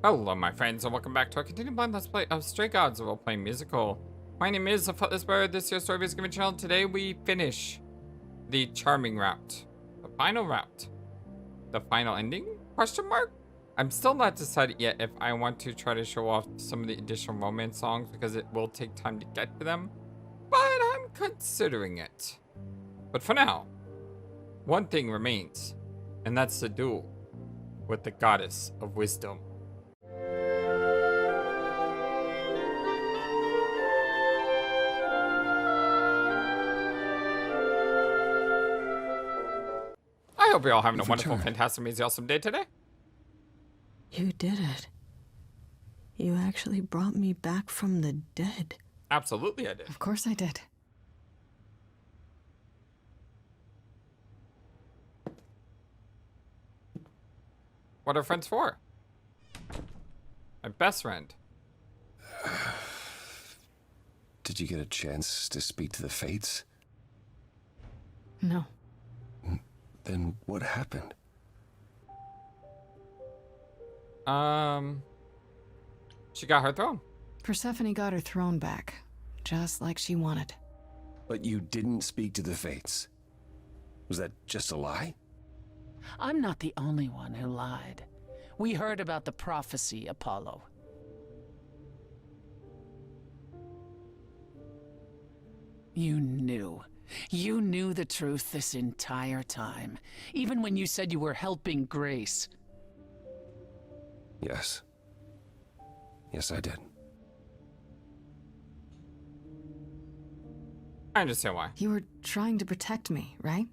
Hello, my friends, and welcome back to our continued blind Let's Play of Stray Gods, a role-playing musical. My name is FlightlessBird. This year's story is going to be channel. Today we finish the charming route, the final route, the final ending? Question mark? I'm still not decided yet if I want to try to show off some of the additional romance songs because it will take time to get to them, but I'm considering it. But for now, one thing remains, and that's the duel with the goddess of wisdom. I hope you're all having a wonderful, fantastic, amazing, awesome day today. You did it. You actually brought me back from the dead. Absolutely I did. Of course I did. What are friends for? My best friend. Did you get a chance to speak to the Fates? No. Then what happened? She got her throne. Persephone got her throne back, just like she wanted. But you didn't speak to the Fates. Was that just a lie? I'm not the only one who lied. We heard about the prophecy, Apollo. You knew. You knew the truth this entire time, even when you said you were helping Grace. Yes. Yes, I did. I understand why. You were trying to protect me, right?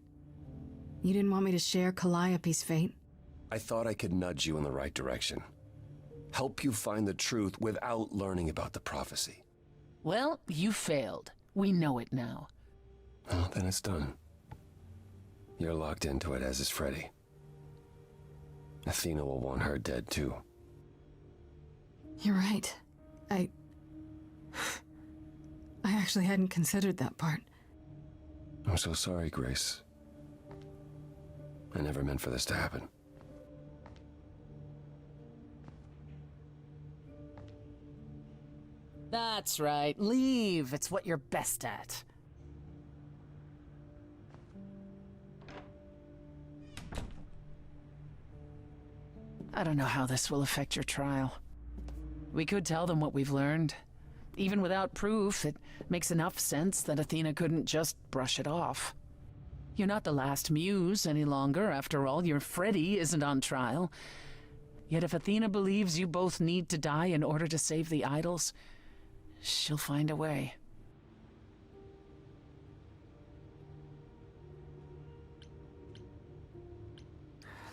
You didn't want me to share Calliope's fate? I thought I could nudge you in the right direction. Help you find the truth without learning about the prophecy. Well, you failed. We know it now. Well, then it's done. You're locked into it, as is Freddie. Athena will want her dead, too. You're right. I actually hadn't considered that part. I'm so sorry, Grace. I never meant for this to happen. That's right. Leave. It's what you're best at. I don't know how this will affect your trial. We could tell them what we've learned. Even without proof, it makes enough sense that Athena couldn't just brush it off. You're not the last Muse any longer. After all, your Freddie isn't on trial. Yet if Athena believes you both need to die in order to save the idols, she'll find a way.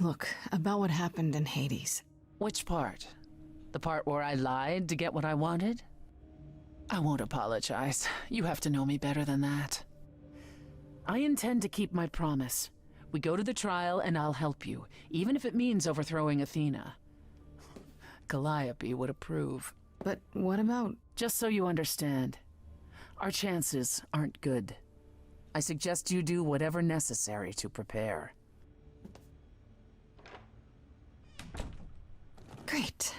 Look, about what happened in Hades. Which part? The part where I lied to get what I wanted? I won't apologize. You have to know me better than that. I intend to keep my promise. We go to the trial and I'll help you, even if it means overthrowing Athena. Calliope would approve. But what about... Just so you understand, our chances aren't good. I suggest you do whatever necessary to prepare. Great.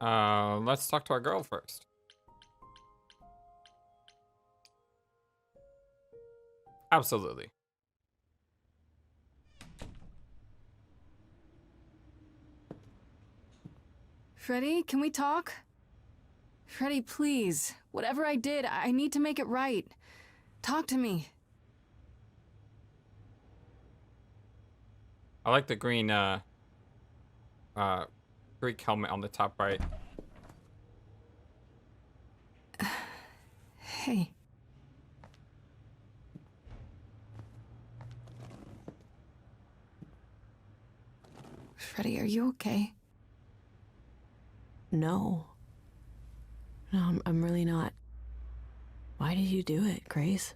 Let's talk to our girl first. Absolutely. Freddie, can we talk? Freddie, please. Whatever I did, I need to make it right. Talk to me. I like the green, Greek helmet on the top right. Hey. Freddie, are you okay? No. No, I'm really not. Why did you do it, Grace?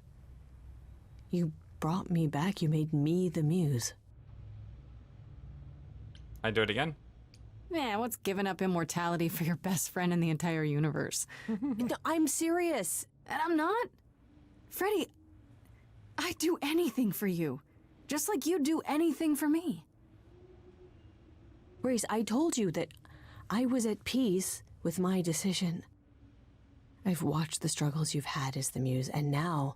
You brought me back. You made me the Muse. I do it again. Man, what's giving up immortality for your best friend in the entire universe? No, I'm serious. And I'm not. Freddie, I'd do anything for you. Just like you'd do anything for me. Grace, I told you that I was at peace with my decision. I've watched the struggles you've had as the Muse, and now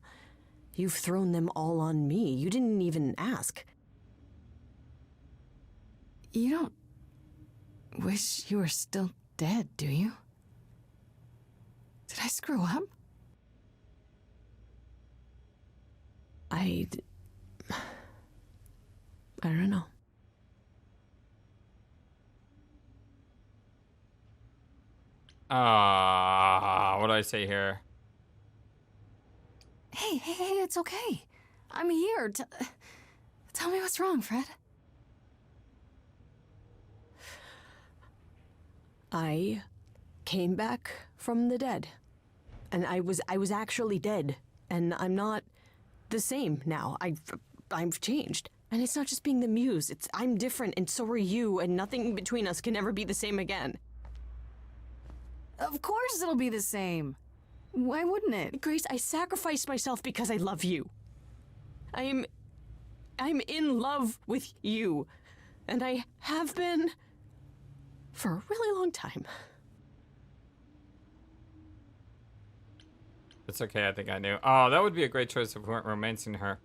you've thrown them all on me. You didn't even ask. You don't wish you were still dead, do you? Did I screw up? I don't know. What do I say here? Hey, it's okay. I'm here. Tell me what's wrong, Fred. I came back from the dead. And I was actually dead. And I'm not the same now. I've changed. And it's not just being the Muse. I'm different, and so are you, and nothing between us can ever be the same again. Of course it'll be the same. Why wouldn't it? Grace, I sacrificed myself because I love you. I'm in love with you. And I have been for a really long time. It's okay, I think I knew. Oh, that would be a great choice if we weren't romancing her.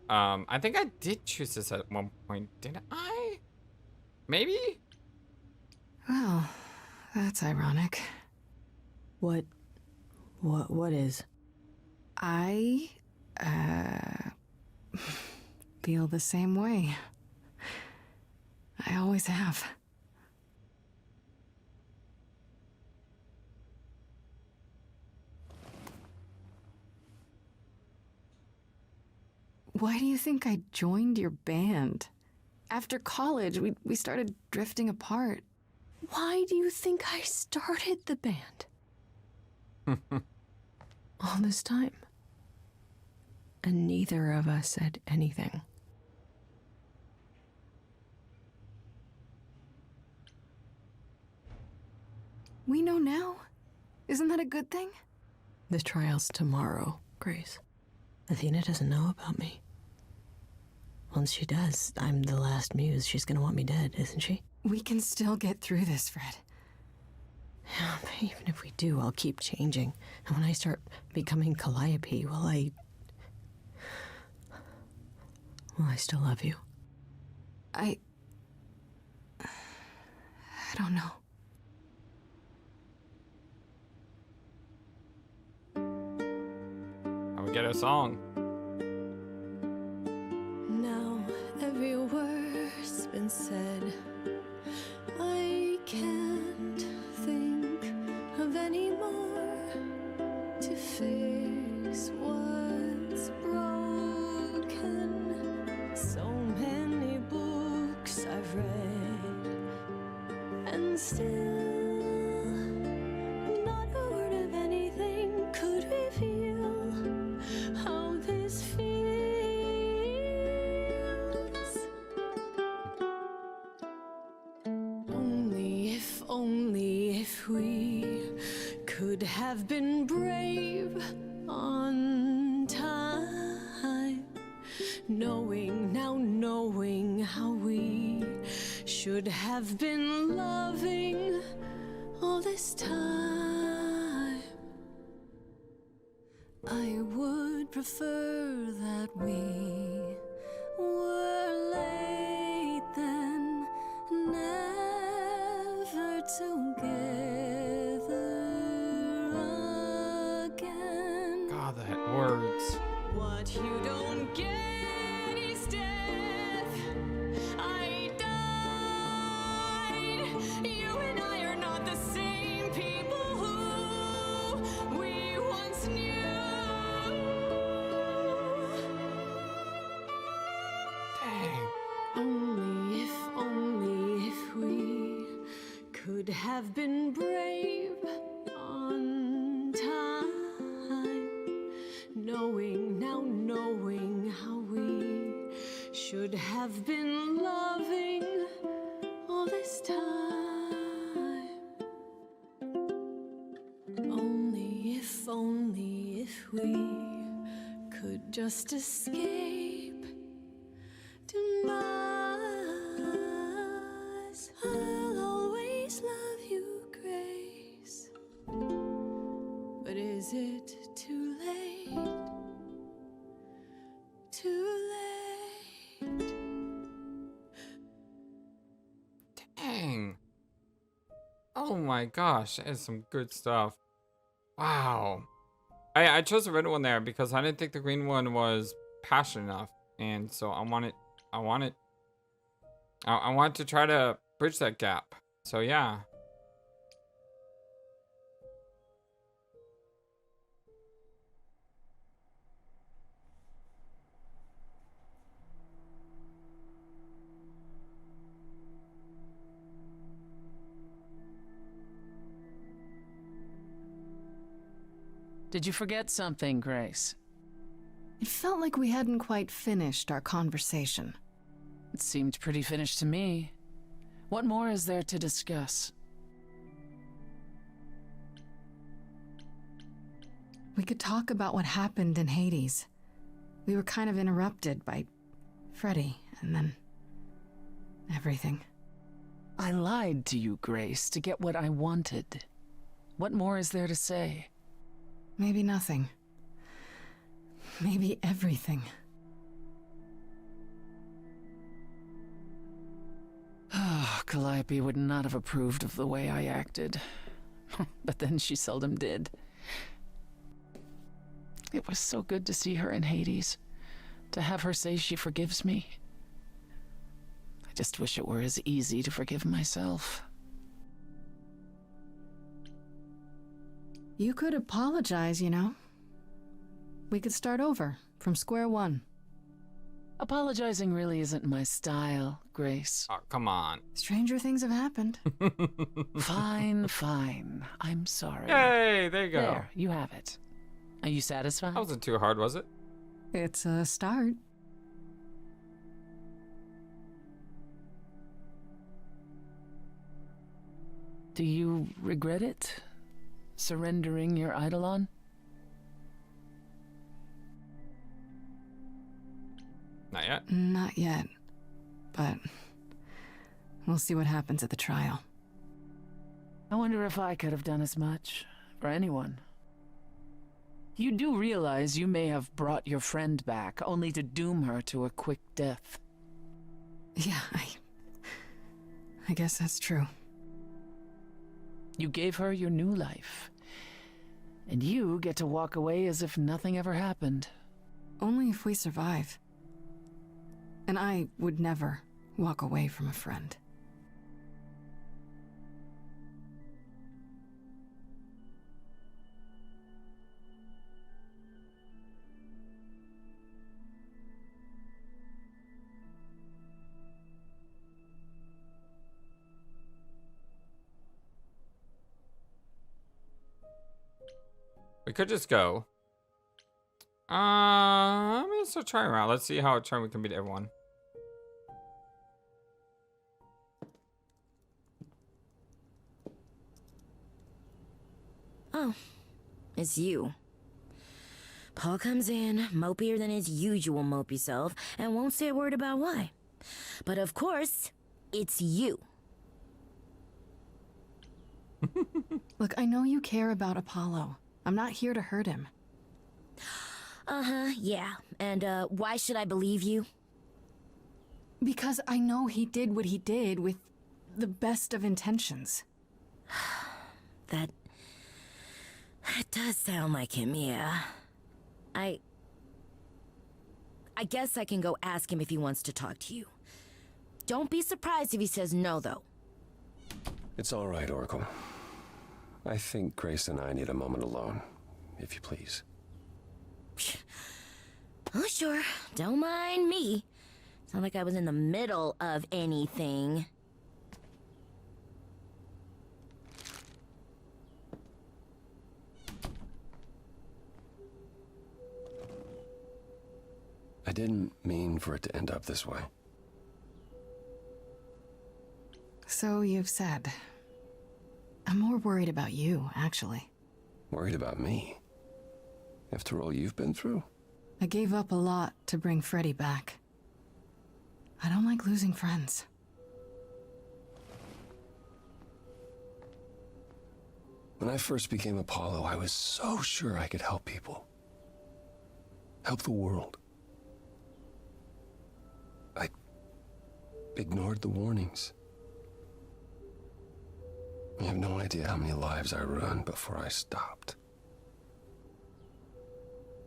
I think I did choose this at one point, didn't I? Maybe? Well, that's ironic. What is? I, feel the same way. I always have. Why do you think I joined your band? After college, we started drifting apart. Why do you think I started the band? All this time. And neither of us said anything. We know now. Isn't that a good thing? The trial's tomorrow, Grace. Athena doesn't know about me. Once she does, I'm the last Muse. She's gonna want me dead, isn't she? We can still get through this, Fred. Yeah, but even if we do, I'll keep changing. And when I start becoming Calliope, will I still love you? I don't know. We get a song. Now every word's been said. I can't think of any more to fix what's broken. So many books I've read, and still not a word of anything could reveal how this feels. Only if we could have been brave on time, knowing how we should have been loving all this time. I would prefer that we were late then, never together again. God, that words. What you don't get is death. I died. You and I are not the same people who we once knew. Dang. Only if we could have been brave on time, knowing how we should have been loving all this time. Only if we could just escape Is it too late? Too late? Dang. Oh my gosh, that is some good stuff. Wow. I chose the red one there because I didn't think the green one was passionate enough. And so I want to try to bridge that gap. So yeah. Did you forget something, Grace? It felt like we hadn't quite finished our conversation. It seemed pretty finished to me. What more is there to discuss? We could talk about what happened in Hades. We were kind of interrupted by Freddie, and then everything. I lied to you, Grace, to get what I wanted. What more is there to say? Maybe nothing. Maybe everything. Calliope would not have approved of the way I acted. But then she seldom did. It was so good to see her in Hades. To have her say she forgives me. I just wish it were as easy to forgive myself. You could apologize, you know. We could start over, from square one. Apologizing really isn't my style, Grace. Oh, come on. Stranger things have happened. Fine, fine. I'm sorry. Yay, there you go. There, you have it. Are you satisfied? That wasn't too hard, was it? It's a start. Do you regret it? Surrendering your Eidolon? Not yet. Not yet. But we'll see what happens at the trial. I wonder if I could have done as much for anyone. You do realize you may have brought your friend back, only to doom her to a quick death. Yeah, I guess that's true. You gave her your new life. And you get to walk away as if nothing ever happened. Only if we survive. And I would never walk away from a friend. We could just go. I'm gonna start trying around. Let's see how charming we can beat everyone. Oh, it's you. Paul comes in, mopier than his usual mopey self, and won't say a word about why. But of course, it's you. Look, I know you care about Apollo. I'm not here to hurt him. Uh-huh, yeah. And, why should I believe you? Because I know he did what he did with the best of intentions. That does sound like him, yeah. I guess I can go ask him if he wants to talk to you. Don't be surprised if he says no, though. It's all right, Oracle. I think Grace and I need a moment alone, if you please. Oh, sure. Don't mind me. It's not like I was in the middle of anything. I didn't mean for it to end up this way. So you've said. I'm more worried about you, actually. Worried about me? After all you've been through? I gave up a lot to bring Freddie back. I don't like losing friends. When I first became Apollo, I was so sure I could help people. Help the world. I ignored the warnings. You have no idea how many lives I ruined before I stopped.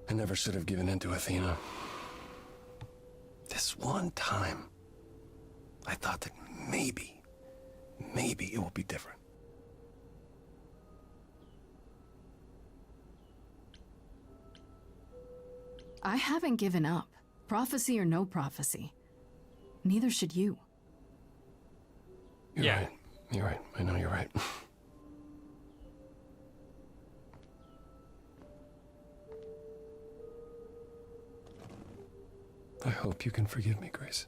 I never should have given in to Athena. This one time, I thought that maybe it will be different. I haven't given up. Prophecy or no prophecy. Neither should you. You're right. You're right. I know you're right. I hope you can forgive me, Grace.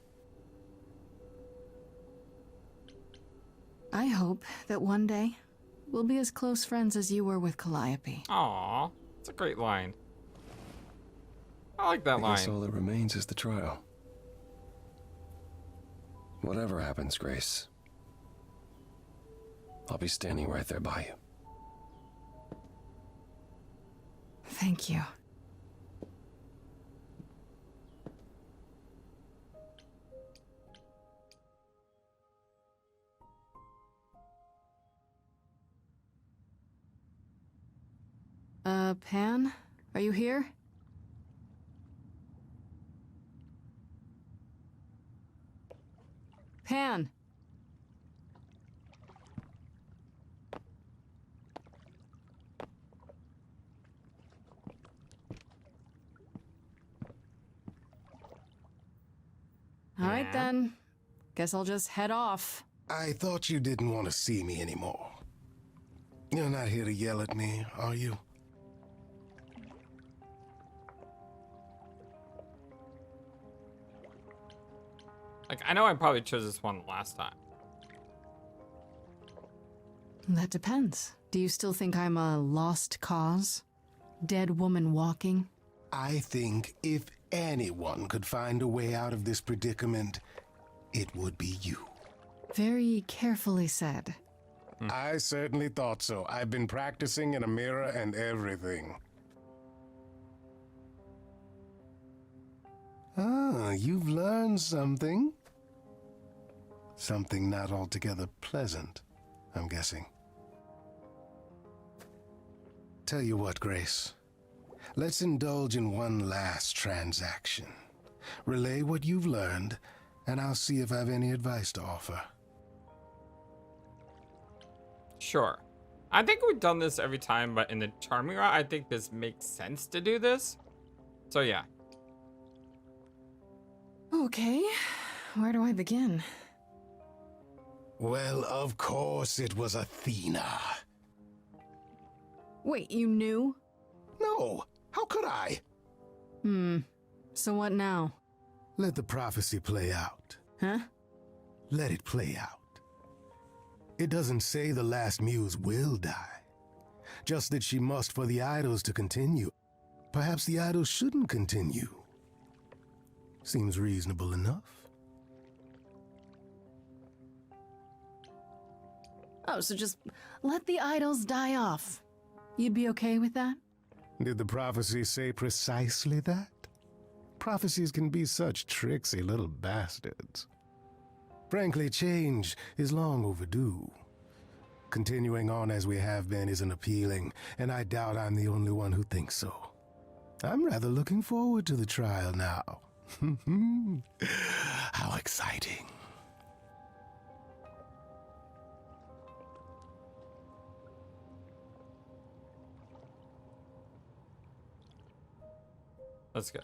I hope that one day we'll be as close friends as you were with Calliope. Aw, it's a great line. I like that I guess line. all that remains is the trial. Whatever happens, Grace, I'll be standing right there by you. Thank you. Pan? Are you here? Pan! All right then. Guess I'll just head off. I thought you didn't want to see me anymore. You're not here to yell at me, are you? Like, I know I probably chose this one last time. That depends. Do you still think I'm a lost cause? Dead woman walking? I think if anyone could find a way out of this predicament, it would be you. Very carefully said. I certainly thought so. I've been practicing in a mirror and everything. Ah, you've learned something. Something not altogether pleasant, I'm guessing. Tell you what, Grace. Let's indulge in one last transaction. Relay what you've learned, and I'll see if I have any advice to offer. Sure. I think we've done this every time, but in the charming route, I think this makes sense to do this. So yeah. Okay, where do I begin? Well, of course it was Athena. Wait, you knew? No, how could I? So what now? Let the prophecy play out. Huh? Let it play out. It doesn't say the last Muse will die. Just that she must for the idols to continue. Perhaps the idols shouldn't continue. Seems reasonable enough. Oh, so just let the idols die off. You'd be okay with that? Did the prophecy say precisely that? Prophecies can be such tricksy little bastards. Frankly, change is long overdue. Continuing on as we have been isn't appealing, and I doubt I'm the only one who thinks so. I'm rather looking forward to the trial now. How exciting. Let's go.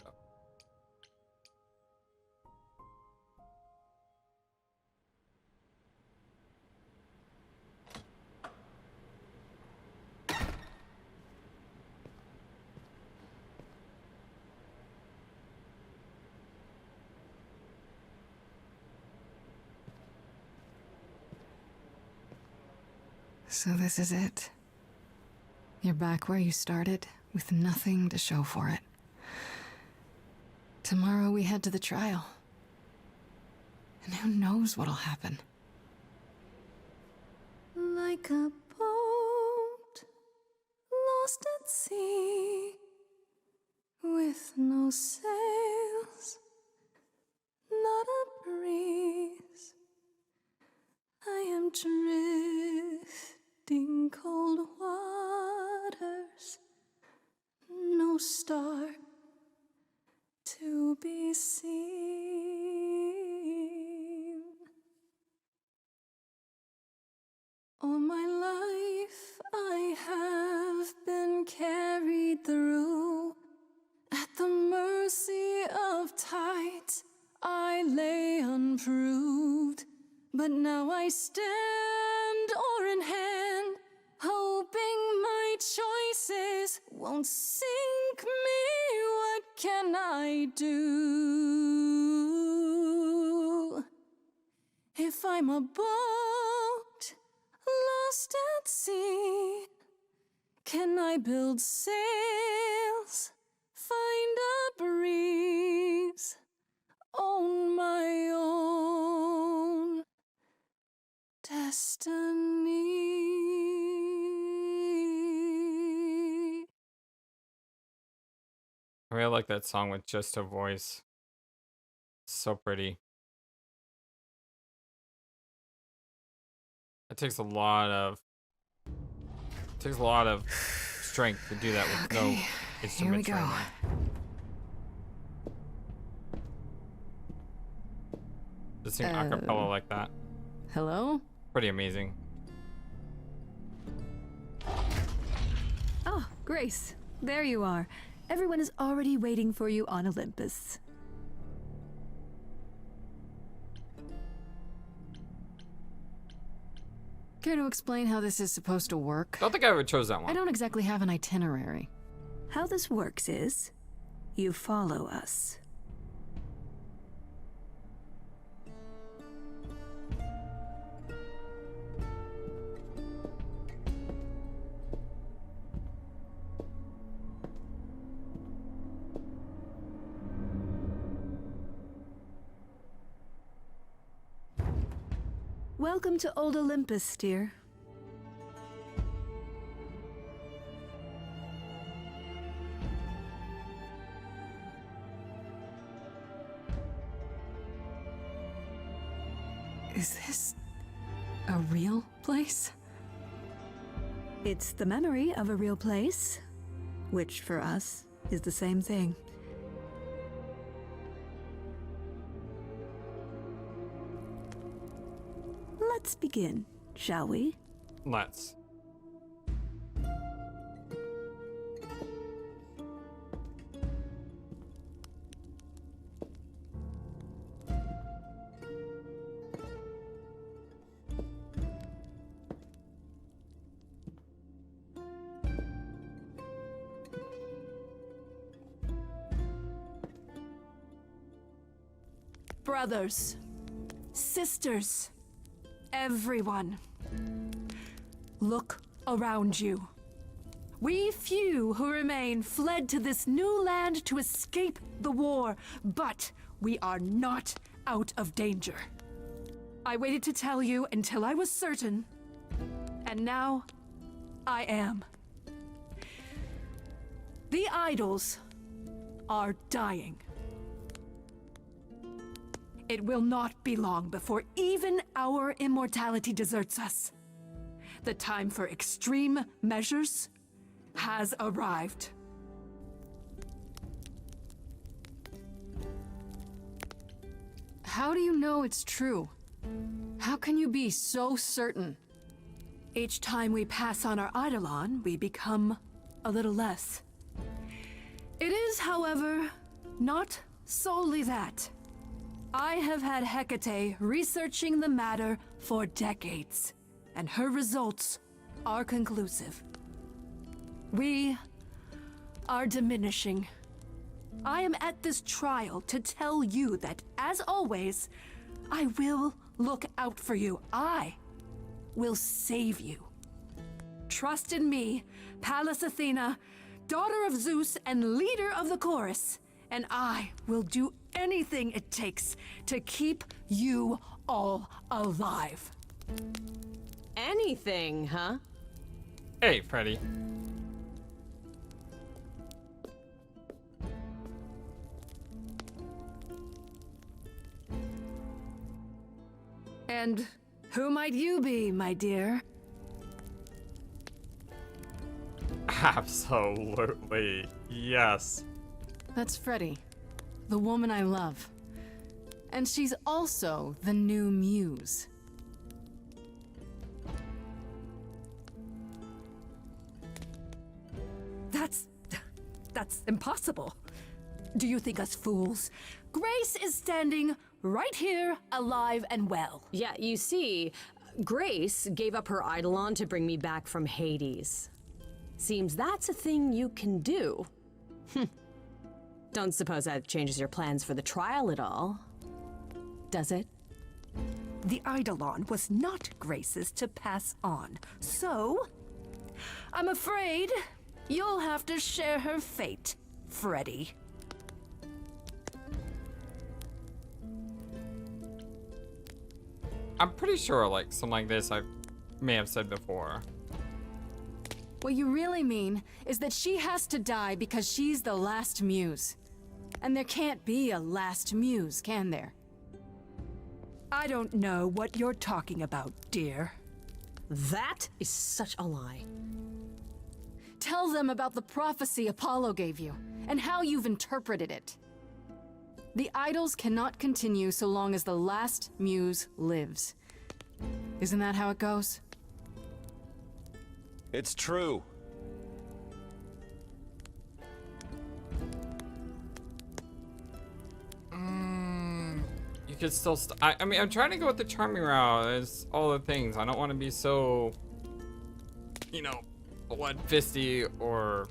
So this is it. You're back where you started, with nothing to show for it. Tomorrow we head to the trial. And who knows what'll happen. Like a boat at sea with no sails, not a breeze. I am drifting cold waters, no star to be seen. All my life I have been carried through. At the mercy of tides I lay unproved. But now I stand oar in hand, hoping my choices won't sink me. What can I do? If I'm a boat lost at sea, can I build sails, find a breeze, own my own destiny? I really like that song with just a voice. So pretty. It takes a lot of strength to do that with no Okay, instrument here we go. training. To sing a cappella like that. Hello? Pretty amazing. Oh, Grace, there you are. Everyone is already waiting for you on Olympus. Care to explain how this is supposed to work? Don't think I ever chose that one. I don't exactly have an itinerary. How this works is, you follow us. Welcome to Old Olympus, dear. Is this a real place? It's the memory of a real place, which for us is the same thing. Let's begin, shall we? Let's. Brothers, sisters, everyone, look around you. We few who remain fled to this new land to escape the war, but we are not out of danger. I waited to tell you until I was certain, and now I am. The idols are dying. It will not be long before even our immortality deserts us. The time for extreme measures has arrived. How do you know it's true? How can you be so certain? Each time we pass on our eidolon, we become a little less. It is, however, not solely that. I have had Hecate researching the matter for decades, and her results are conclusive. We are diminishing. I am at this trial to tell you that, as always, I will look out for you. I will save you. Trust in me, Pallas Athena, daughter of Zeus and leader of the chorus, and I will do anything it takes to keep you all alive. Anything, huh? Hey, Freddie. And who might you be, my dear? Absolutely. Yes. That's Freddie, the woman I love. And she's also the new Muse. That's impossible. Do you think us fools? Grace is standing right here, alive and well. Yeah, you see, Grace gave up her Eidolon to bring me back from Hades. Seems that's a thing you can do. Don't suppose that changes your plans for the trial at all, does it? The Eidolon was not Grace's to pass on, so I'm afraid you'll have to share her fate, Freddie. I'm pretty sure, like, something like this I may have said before. What you really mean is that she has to die because she's the last Muse. And there can't be a last Muse, can there? I don't know what you're talking about, dear. That is such a lie. Tell them about the prophecy Apollo gave you, and how you've interpreted it. The idols cannot continue so long as the last Muse lives. Isn't that how it goes? It's true. You could still I mean, I'm trying to go with the charming route. There's all the things. I don't want to be so, you know, bloodfisty or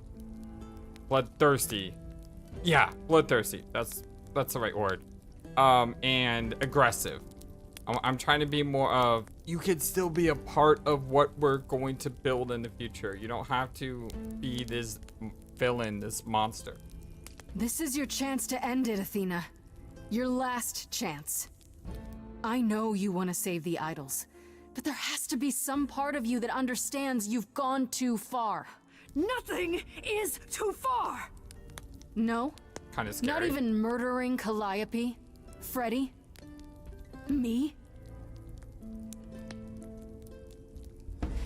bloodthirsty. Yeah, bloodthirsty. That's the right word. And aggressive. I'm trying to be more of, you could still be a part of what we're going to build in the future. You don't have to be this villain, this monster. This is your chance to end it, Athena. Your last chance. I know you want to save the idols, but there has to be some part of you that understands you've gone too far. Nothing is too far! No? Kind of scary. Not even murdering Calliope? Freddie? Me?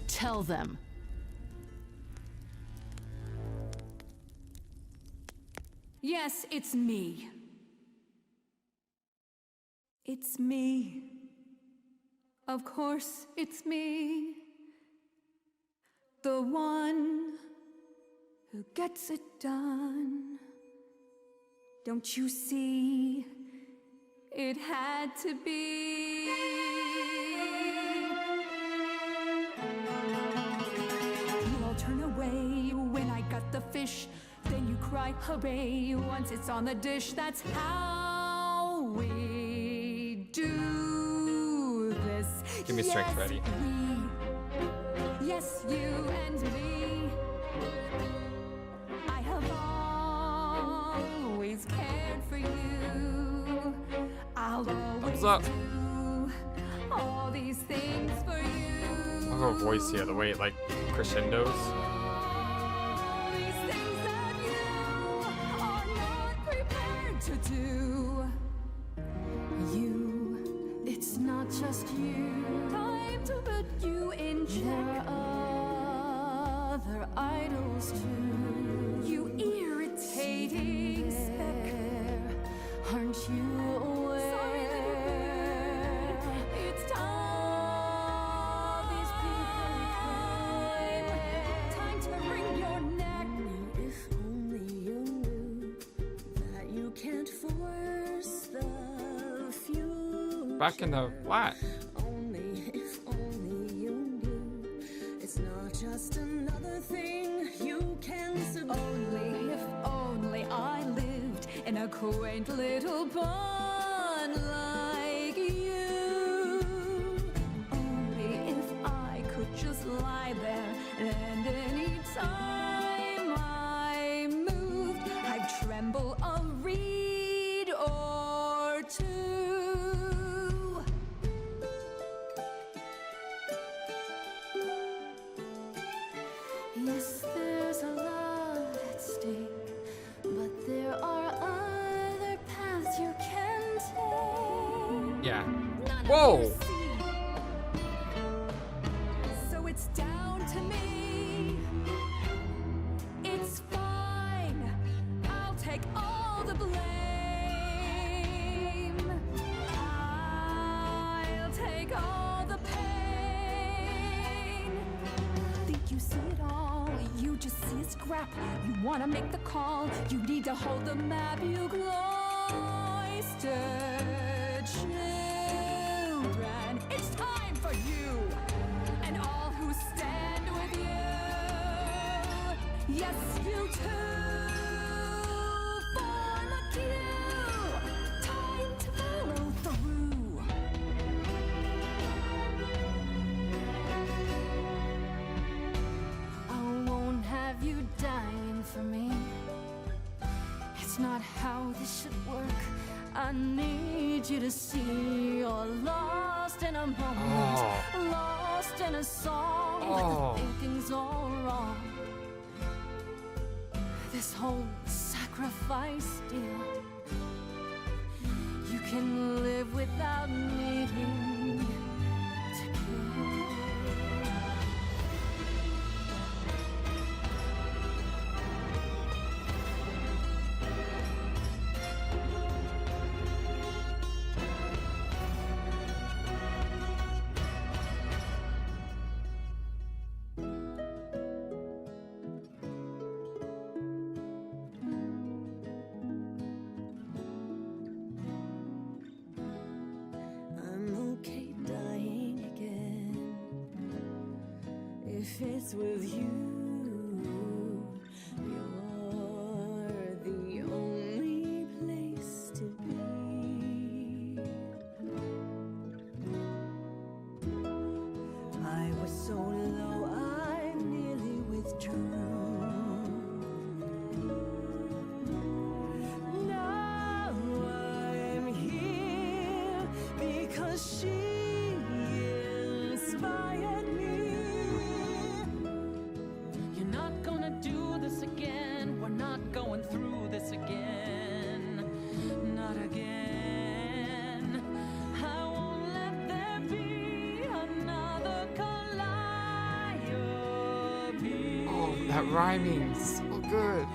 Tell them. Yes, it's me. It's me. Of course, it's me. The one who gets it done. Don't you see? It had to be. You all turn away when I got the fish. Then you cry hooray once it's on the dish. That's how we do this. Give me strength, Freddie. Yes, you and me. I have always cared for you. I'll always up. do all these things for you. I have a voice here, the way it like crescendos. All these things that you are not prepared to do. You, it's not just you. Time to put you in check. There are other idols too. You irritating speck. Aren't you aware? Sorry, little bird. It's time. These people time to wring your neck. If only you knew that you can't force the future. Back in the flat. If only you knew it's not just another thing you can subdue. Only if only I lived in a quaint little pond like you. Only if I could just lie there and any time I moved, I'd tremble a reed or two. Yes, there's a lot at stake, but there are other paths you can take. Yeah. None Whoa. of you see snap. You wanna make the call. You need to hold the map. You cloistered children. It's time for you and all who stand with you. Yes, you too. Form a queue. Time to follow through. I won't have you dying for me. It's not how this should work. I need you to see you're lost in a moment, lost in a song. Thinking's all wrong. This whole sacrifice deal, you can live without needing to kill. I'm okay dying again if it's with you. You're the only place to be. I was so low I nearly withdrew. Now I'm here because she inspired me. You're not gonna do this again. We're not going through this again. Not again. I won't let there be another Calliope. Oh, that rhyming, so good.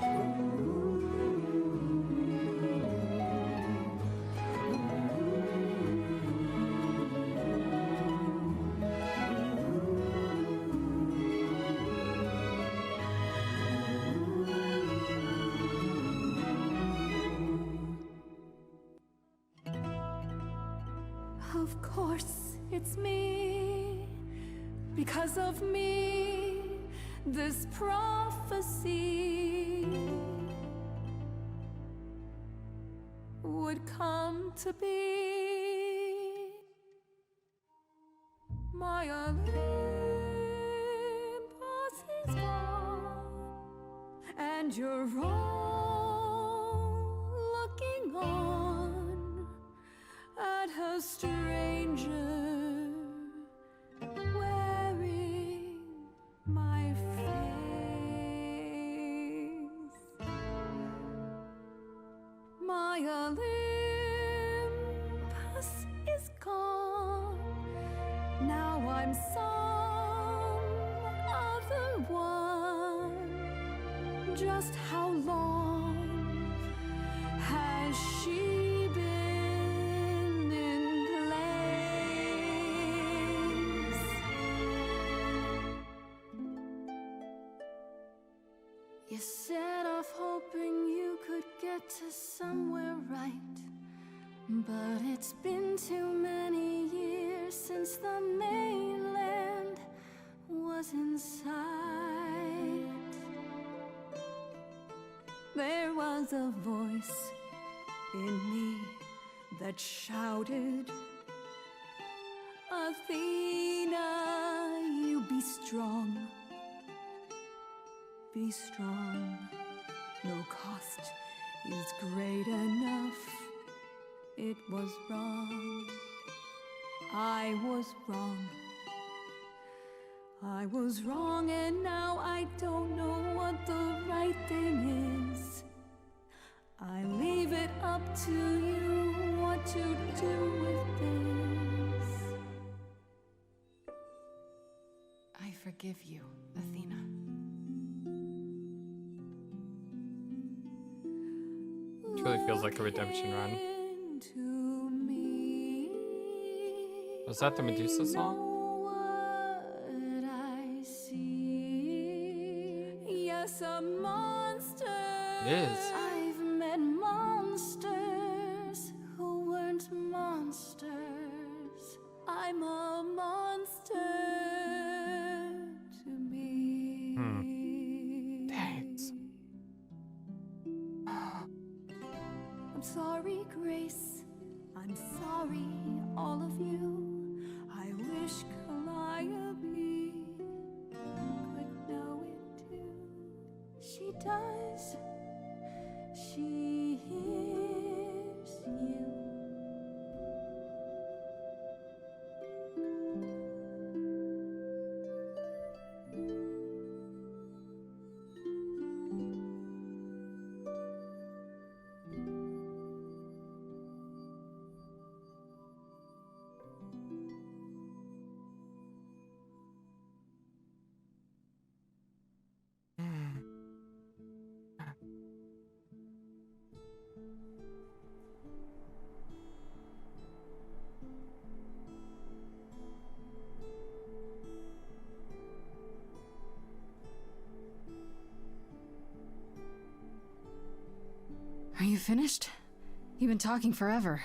Of course, it's me. Because of me, this prophecy would come to be. My Olympus is gone, and you're all looking on at a stranger wearing my face. My Olympus is gone. Now I'm some other one. Just how long has she been in place? You set off hoping you could get to somewhere right, but it's been too many years since the mainland was in sight. There was a voice in me that shouted, Athena, you be strong. Be strong. No cost is great enough. It was wrong. I was wrong. I was wrong, and now I don't know what the right thing is. I leave it up to you what to do with this. I forgive you, Athena. Truly feels like a redemption run. To me, Was that the Medusa song? what I see. Yes, just a monster. It is. I've met monsters who weren't monsters. I'm a monster to me. Thanks. I'm sorry, Grace. I'm sorry, all of you. I wish Calliope could know it too. She does. She hears you. Are you finished? You've been talking forever.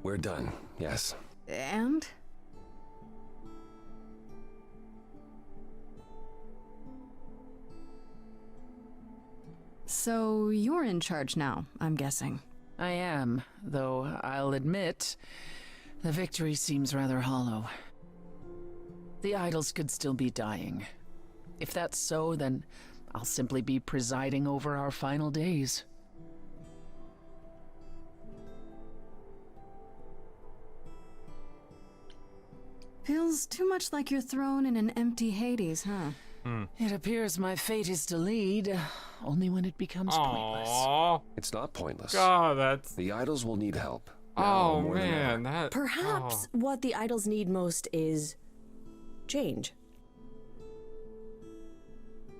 We're done, yes. And? So you're in charge now, I'm guessing. I am, though I'll admit, the victory seems rather hollow. The idols could still be dying. If that's so, then I'll simply be presiding over our final days. Feels too much like you're thrown in an empty Hades, huh? It appears my fate is to lead, only when it becomes pointless. Aww. It's not pointless. God, that's. The idols will need help. Oh, now more than ever. man. That. Perhaps oh. what the idols need most is change.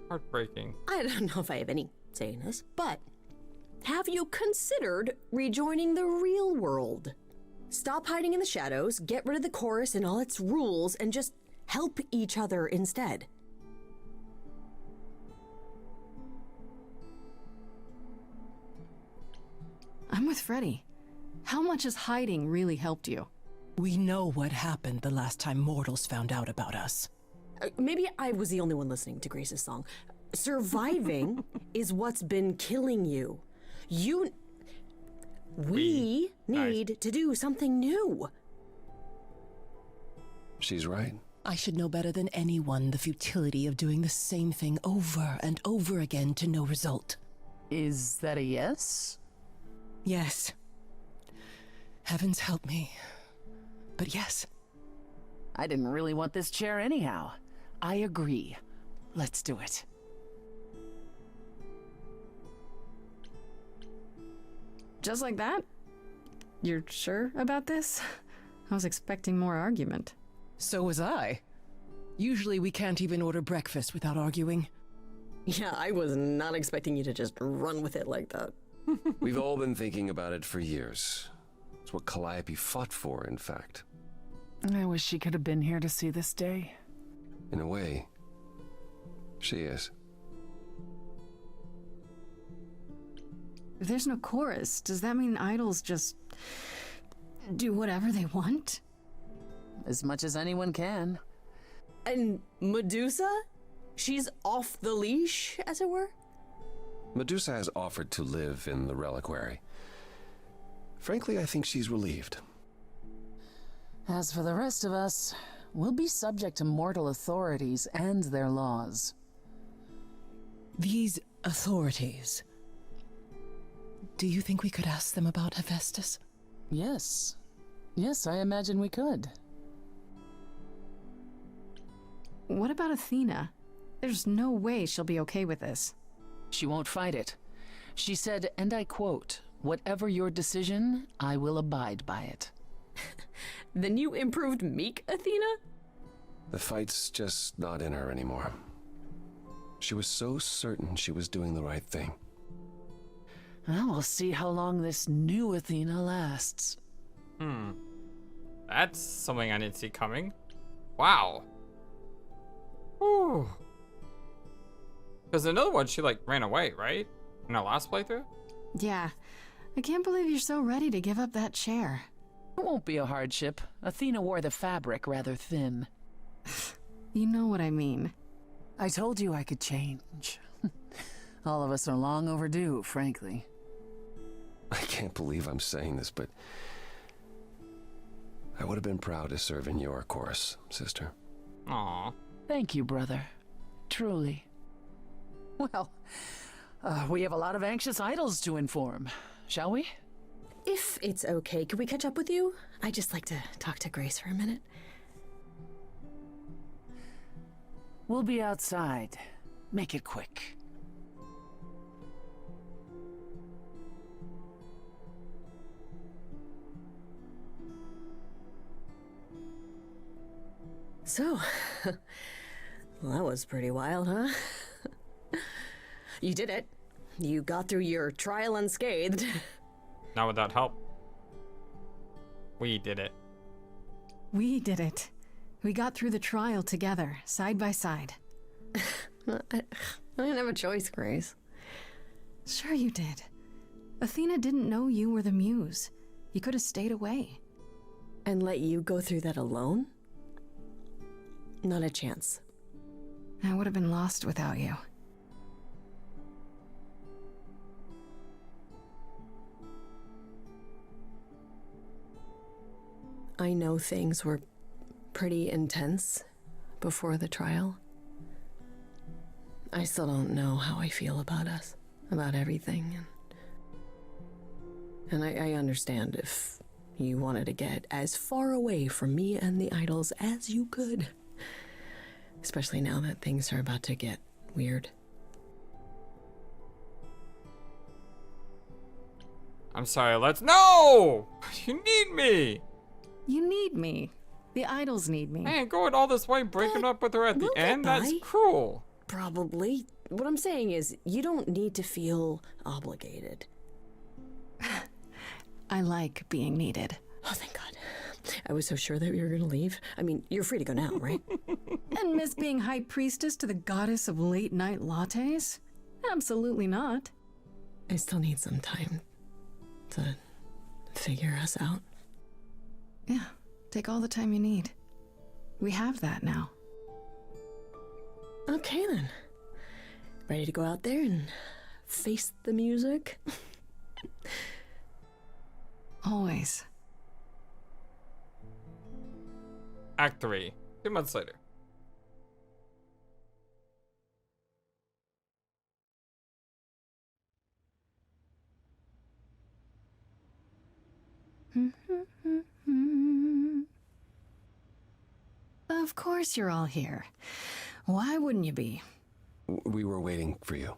Heartbreaking. I don't know if I have any say in this, but have you considered rejoining the real world? Stop hiding in the shadows, get rid of the chorus and all its rules, and just help each other instead. I'm with Freddie. How much has hiding really helped you? We know what happened the last time mortals found out about us. Maybe I was the only one listening to Grace's song. Surviving is what's been killing you. We need to do something new. She's right. I should know better than anyone the futility of doing the same thing over and over again to no result. Is that a yes? Yes. Heavens help me. But yes. I didn't really want this chair anyhow. I agree. Let's do it. Just like that? You're sure about this? I was expecting more argument. So was I. Usually we can't even order breakfast without arguing. Yeah, I was not expecting you to just run with it like that. We've all been thinking about it for years. It's what Calliope fought for, in fact. I wish she could have been here to see this day. In a way, she is. If there's no chorus, does that mean idols just do whatever they want? As much as anyone can. And Medusa? She's off the leash, as it were? Medusa has offered to live in the reliquary. Frankly, I think she's relieved. As for the rest of us, we'll be subject to mortal authorities and their laws. These authorities. Do you think we could ask them about Hephaestus? Yes. Yes, I imagine we could. What about Athena? There's no way she'll be okay with this. She won't fight it. She said, and I quote, "Whatever your decision, I will abide by it." The new improved meek Athena? The fight's just not in her anymore. She was so certain she was doing the right thing. Well, we'll see how long this new Athena lasts. That's something I didn't see coming. Wow. Whew. Because another one, she like ran away, right? In our last playthrough? Yeah. I can't believe you're so ready to give up that chair. It won't be a hardship. Athena wore the fabric rather thin. You know what I mean. I told you I could change. All of us are long overdue, frankly. I can't believe I'm saying this, but I would have been proud to serve in your course, sister. Aw. Thank you, brother. Truly. Well, we have a lot of anxious idols to inform, shall we? If it's okay, could we catch up with you? I'd just like to talk to Grace for a minute. We'll be outside. Make it quick. So, well, that was pretty wild, huh? You did it. You got through your trial unscathed. Not without help. We did it. We did it. We got through the trial together, side by side. I didn't have a choice, Grace. Sure you did. Athena didn't know you were the Muse. You could have stayed away. And let you go through that alone? Not a chance. I would have been lost without you. I know things were pretty intense before the trial. I still don't know how I feel about us, about everything. And I understand if you wanted to get as far away from me and the idols as you could. Especially now that things are about to get weird. I'm sorry, No! You need me! You need me. The idols need me. Man, going all this way, breaking up with her at the we'll end? get That's by. cruel. Probably. What I'm saying is, you don't need to feel obligated. I like being needed. Oh, thank God. I was so sure that you were gonna leave. I mean, you're free to go now, right? And miss being high priestess to the goddess of late night lattes? Absolutely not. I still need some time to figure us out. Yeah, take all the time you need. We have that now. Okay then. Ready to go out there and face the music? Always. Act 3. 2 months later. Of course you're all here. Why wouldn't you be? We were waiting for you.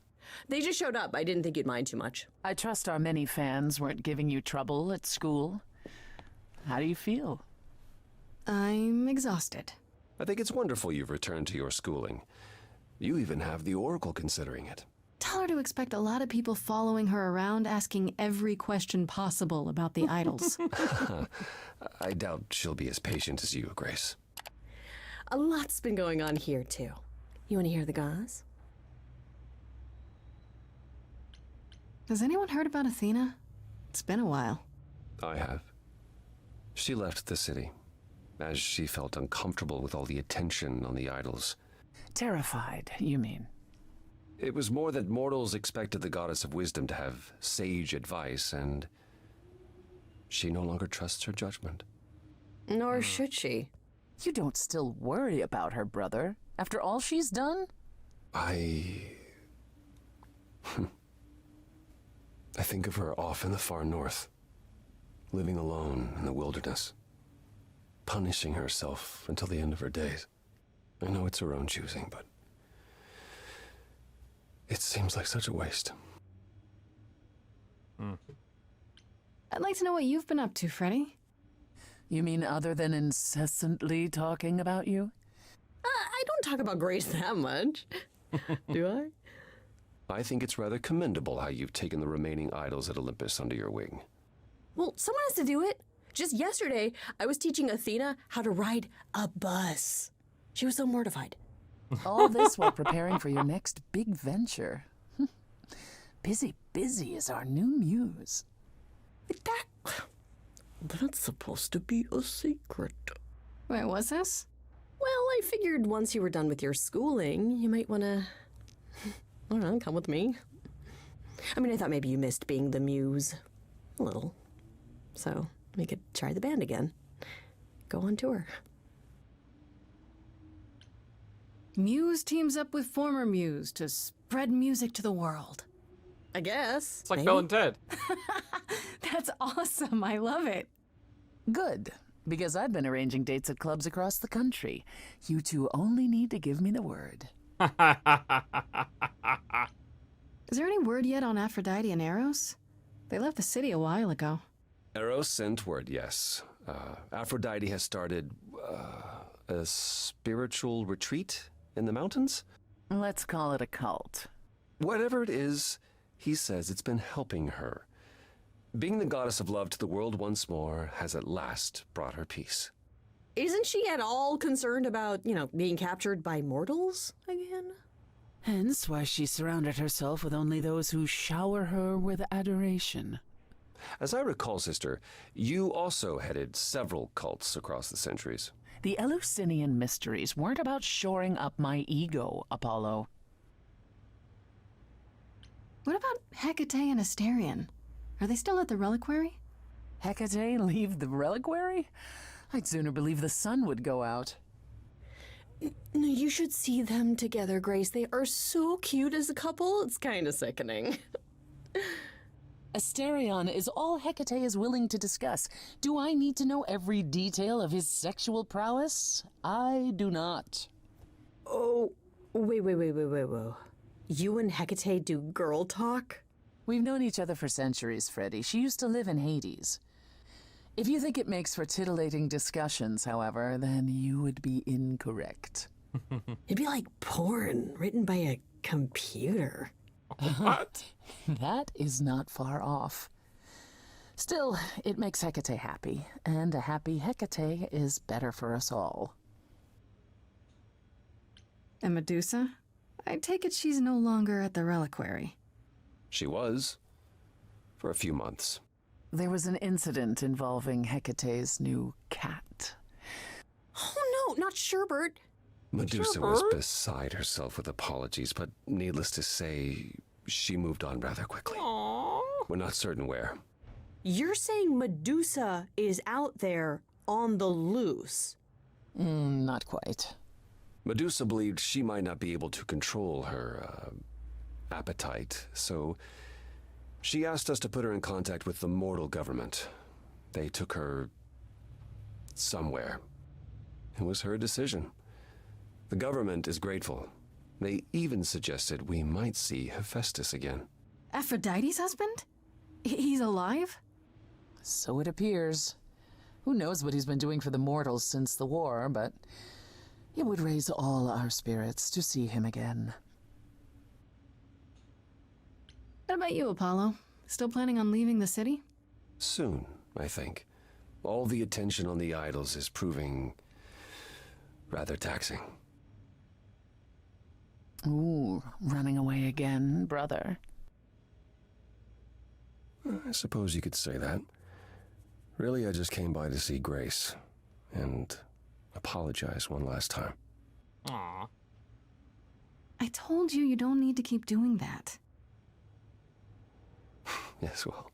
They just showed up. I didn't think you'd mind too much. I trust our many fans weren't giving you trouble at school. How do you feel? I'm exhausted. I think it's wonderful you've returned to your schooling. You even have the Oracle considering it. Tell her to expect a lot of people following her around asking every question possible about the idols. I doubt she'll be as patient as you, Grace. A lot's been going on here, too. You want to hear the gauze? Has anyone heard about Athena? It's been a while. I have. She left the city, as she felt uncomfortable with all the attention on the idols. Terrified, you mean? It was more that mortals expected the goddess of wisdom to have sage advice, and she no longer trusts her judgment. Nor should she. You don't still worry about her, brother, after all she's done? I think of her off in the far north, living alone in the wilderness, punishing herself until the end of her days. I know it's her own choosing, but it seems like such a waste. I'd like to know what you've been up to, Freddie. You mean other than incessantly talking about you? I don't talk about Grace that much. Do I? I think it's rather commendable how you've taken the remaining idols at Olympus under your wing. Well, someone has to do it. Just yesterday, I was teaching Athena how to ride a bus. She was so mortified. All this while preparing for your next big venture. Busy is our new muse. That's supposed to be a secret. Wait, what's this? Well, I figured once you were done with your schooling, you might want to, I don't know, come with me. I mean, I thought maybe you missed being the muse. A little. So we could try the band again. Go on tour. Muse teams up with former Muse to spread music to the world. I guess. It's like Bill and Ted. That's awesome. I love it. Good, because I've been arranging dates at clubs across the country. You two only need to give me the word. Is there any word yet on Aphrodite and Eros? They left the city a while ago. Eros sent word, yes. Aphrodite has started a spiritual retreat in the mountains? Let's call it a cult. Whatever it is, he says it's been helping her. Being the goddess of love to the world once more has at last brought her peace. Isn't she at all concerned about, being captured by mortals again? Hence why she surrounded herself with only those who shower her with adoration. As I recall, sister, you also headed several cults across the centuries. The Eleusinian mysteries weren't about shoring up my ego, Apollo. What about Hecate and Asterion? Are they still at the reliquary? Hecate leave the reliquary? I'd sooner believe the sun would go out. No, you should see them together, Grace. They are so cute as a couple. It's kind of sickening. Asterion is all Hecate is willing to discuss. Do I need to know every detail of his sexual prowess? I do not. Oh, wait. You and Hecate do girl talk? We've known each other for centuries, Freddie. She used to live in Hades. If you think it makes for titillating discussions, however, then you would be incorrect. It'd be like porn written by a computer. What? That is not far off. Still, it makes Hecate happy, and a happy Hecate is better for us all. And Medusa? I take it she's no longer at the reliquary. She was. For a few months. There was an incident involving Hecate's new cat. Oh no, not Sherbert. Medusa was beside herself with apologies, but needless to say, she moved on rather quickly. Aww. We're not certain where. You're saying Medusa is out there on the loose? Not quite. Medusa believed she might not be able to control her appetite, so she asked us to put her in contact with the mortal government. They took her somewhere. It was her decision. The government is grateful. They even suggested we might see Hephaestus again. Aphrodite's husband? He's alive? So it appears. Who knows what he's been doing for the mortals since the war, but it would raise all our spirits to see him again. What about you, Apollo? Still planning on leaving the city? Soon, I think. All the attention on the idols is proving rather taxing. Ooh, running away again, brother. I suppose you could say that. Really, I just came by to see Grace and apologize one last time. Aww. I told you you don't need to keep doing that. Yes, well,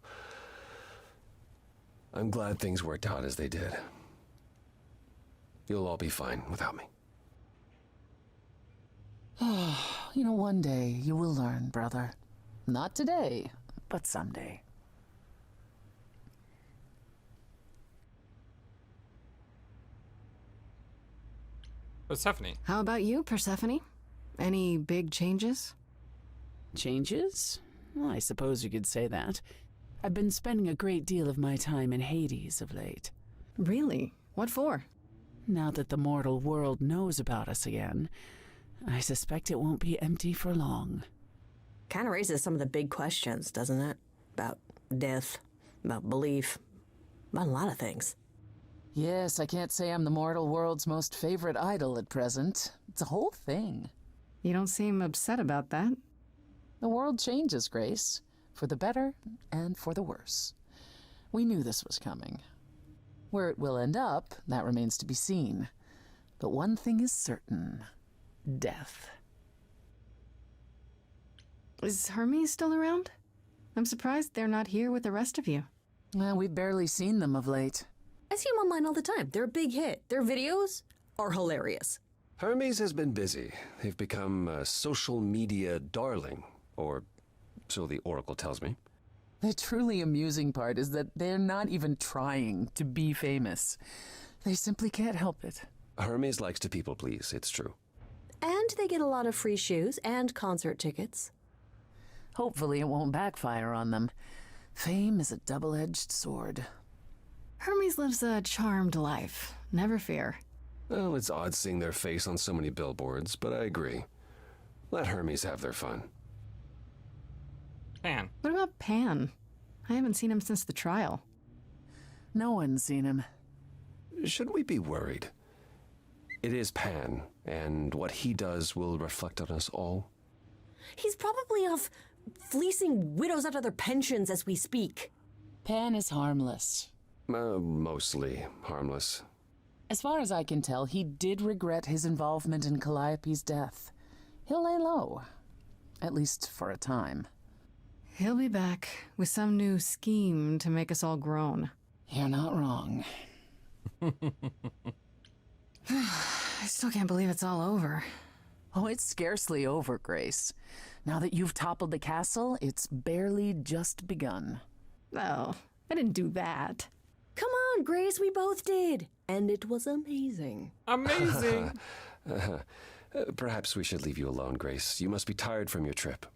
I'm glad things worked out as they did. You'll all be fine without me. One day you will learn, brother. Not today, but someday. Persephone. How about you, Persephone? Any big changes? Changes? Well, I suppose you could say that. I've been spending a great deal of my time in Hades of late. Really? What for? Now that the mortal world knows about us again, I suspect it won't be empty for long. Kind of raises some of the big questions, doesn't it? About death, about belief, about a lot of things. Yes, I can't say I'm the mortal world's most favorite idol at present. It's a whole thing. You don't seem upset about that. The world changes, Grace. For the better and for the worse. We knew this was coming. Where it will end up, that remains to be seen. But one thing is certain. Death. Is Hermes still around? I'm surprised they're not here with the rest of you. Well, we've barely seen them of late. I see them online all the time. They're a big hit. Their videos are hilarious. Hermes has been busy. They've become a social media darling, or so the Oracle tells me. The truly amusing part is that they're not even trying to be famous. They simply can't help it. Hermes likes to people please, it's true. And they get a lot of free shoes and concert tickets. Hopefully it won't backfire on them. Fame is a double-edged sword. Hermes lives a charmed life. Never fear. Well, it's odd seeing their face on so many billboards, but I agree. Let Hermes have their fun. Pan. What about Pan? I haven't seen him since the trial. No one's seen him. Should we be worried? It is Pan, and what he does will reflect on us all. He's probably off fleecing widows out of their pensions as we speak. Pan is harmless. Mostly harmless. As far as I can tell, he did regret his involvement in Calliope's death. He'll lay low. At least for a time. He'll be back with some new scheme to make us all groan. You're not wrong. I still can't believe it's all over. Oh, it's scarcely over, Grace. Now that you've toppled the castle, it's barely just begun. Oh, I didn't do that. Come on, Grace, we both did. And it was amazing. Amazing. Perhaps we should leave you alone, Grace. You must be tired from your trip.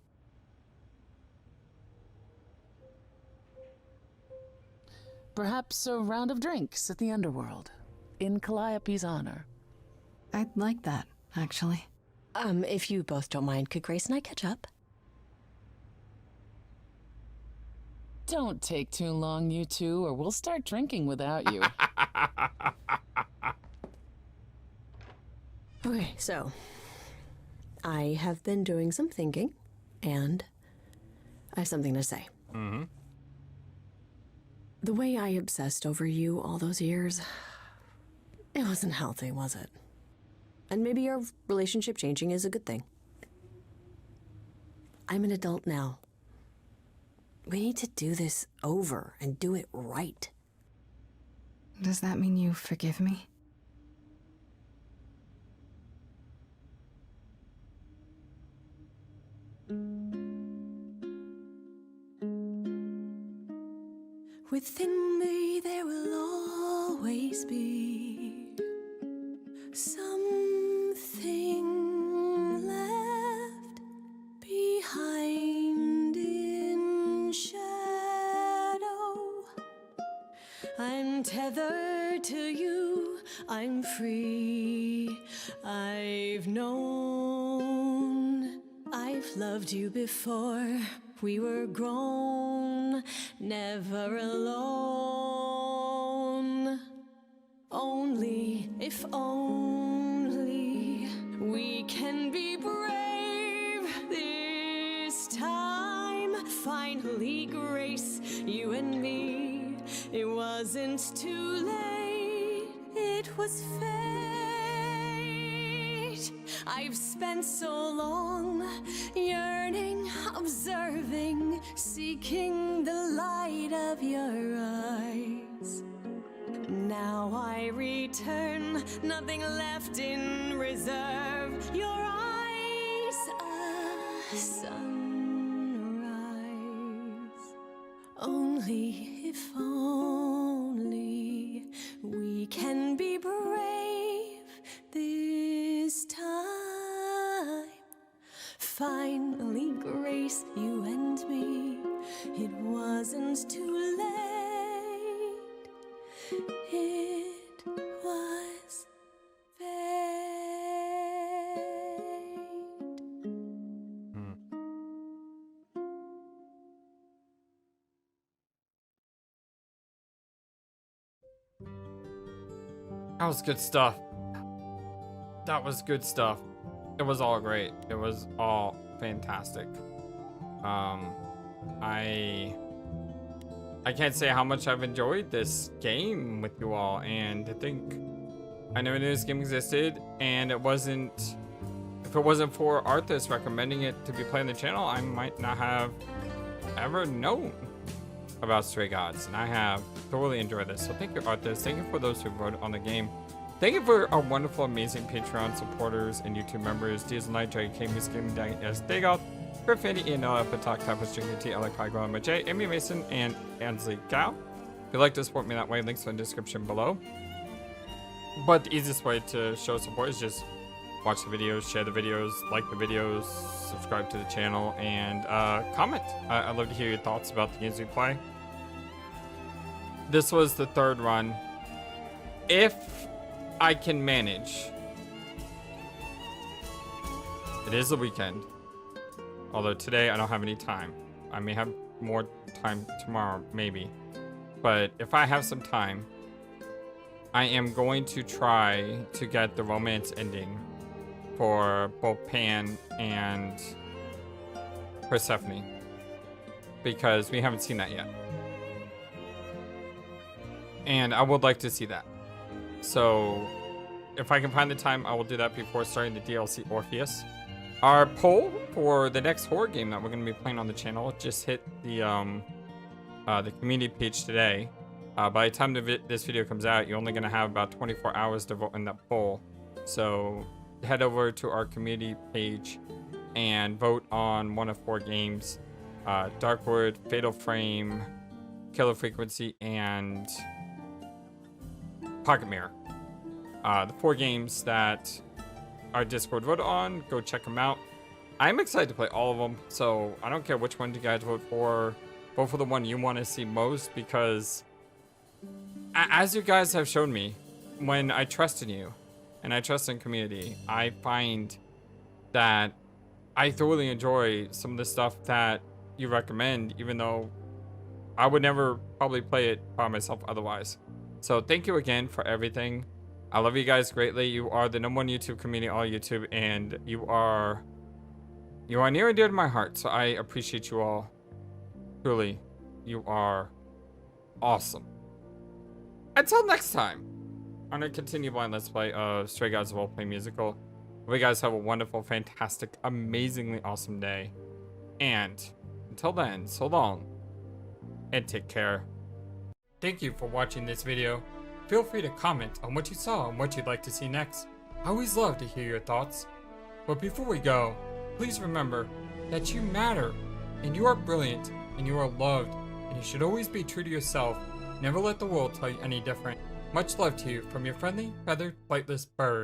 Perhaps a round of drinks at the underworld, in Calliope's honor. I'd like that, actually. If you both don't mind, could Grace and I catch up? Don't take too long, you two, or we'll start drinking without you. Okay, so I have been doing some thinking, and I have something to say. Mm-hmm. The way I obsessed over you all those years, it wasn't healthy, was it? And maybe our relationship changing is a good thing. I'm an adult now. We need to do this over and do it right. Does that mean you forgive me? Within me there will always be something left behind in shadow. I'm tethered to you, I'm free. I've known, I've loved you before. We were grown, never alone. Only, if only, we can be brave this time. Finally, Grace, you and me. It wasn't too late, it was fate. I've spent so long yearning, observing, seeking the light of your eyes. Now I return, nothing left in reserve. Your eyes, a sunrise. Only, if only, we can be brave this time. Finally, Grace, you and me. It wasn't too late. It was fate. That was good stuff. That was good stuff. It was all great. It was all fantastic. I can't say how much I've enjoyed this game with you all, and I think I never knew this game existed, and it wasn't, if it wasn't for Arthas recommending it to be played on the channel, I might not have ever known about Stray Gods, and I have thoroughly enjoyed this. So thank you, Arthas. Thank you for those who voted on the game. Thank you for our wonderful, amazing Patreon supporters and YouTube members: Diesel Knight, Dragon King, Miss Gaming, Dag, S. Dagoth, Freddie, Ian, Patak, Tapas, Junior T, Alec, Pygron, Majay, Amy Mason, and Ansley Gao. If you'd like to support me that way, links are in the description below. But the easiest way to show support is just watch the videos, share the videos, like the videos, subscribe to the channel, and comment. I'd love to hear your thoughts about the games we play. This was the third run. If I can manage. It is the weekend. Although today I don't have any time. I may have more time tomorrow, maybe. But if I have some time, I am going to try to get the romance ending for both Pan and Persephone. Because we haven't seen that yet. And I would like to see that. So if I can find the time, I will do that before starting the DLC Orpheus. Our poll for the next horror game that we're going to be playing on the channel just hit the community page today. By the time this video comes out, you're only going to have about 24 hours to vote in that poll. So head over to our community page and vote on one of 4 games: Darkwood, Fatal Frame, Killer Frequency, and Pocket Mirror. The 4 games that our Discord voted on, go check them out. I'm excited to play all of them, so I don't care which one you guys vote for. Vote for the one you want to see most, because as you guys have shown me, when I trust in you and I trust in community, I find that I thoroughly enjoy some of the stuff that you recommend, even though I would never probably play it by myself otherwise. So thank you again for everything. I love you guys greatly. You are the #1 YouTube community on YouTube, and you are near and dear to my heart. So I appreciate you all. Truly, you are awesome. Until next time, I'm gonna continue blind Let's Play of Stray Gods Roleplaying Musical. Hope you guys have a wonderful, fantastic, amazingly awesome day. And until then, so long, and take care. Thank you for watching this video. Feel free to comment on what you saw and what you'd like to see next. I always love to hear your thoughts. But before we go, please remember that you matter, and you are brilliant, and you are loved, and you should always be true to yourself. Never let the world tell you any different. Much love to you from your friendly, feathered, flightless bird.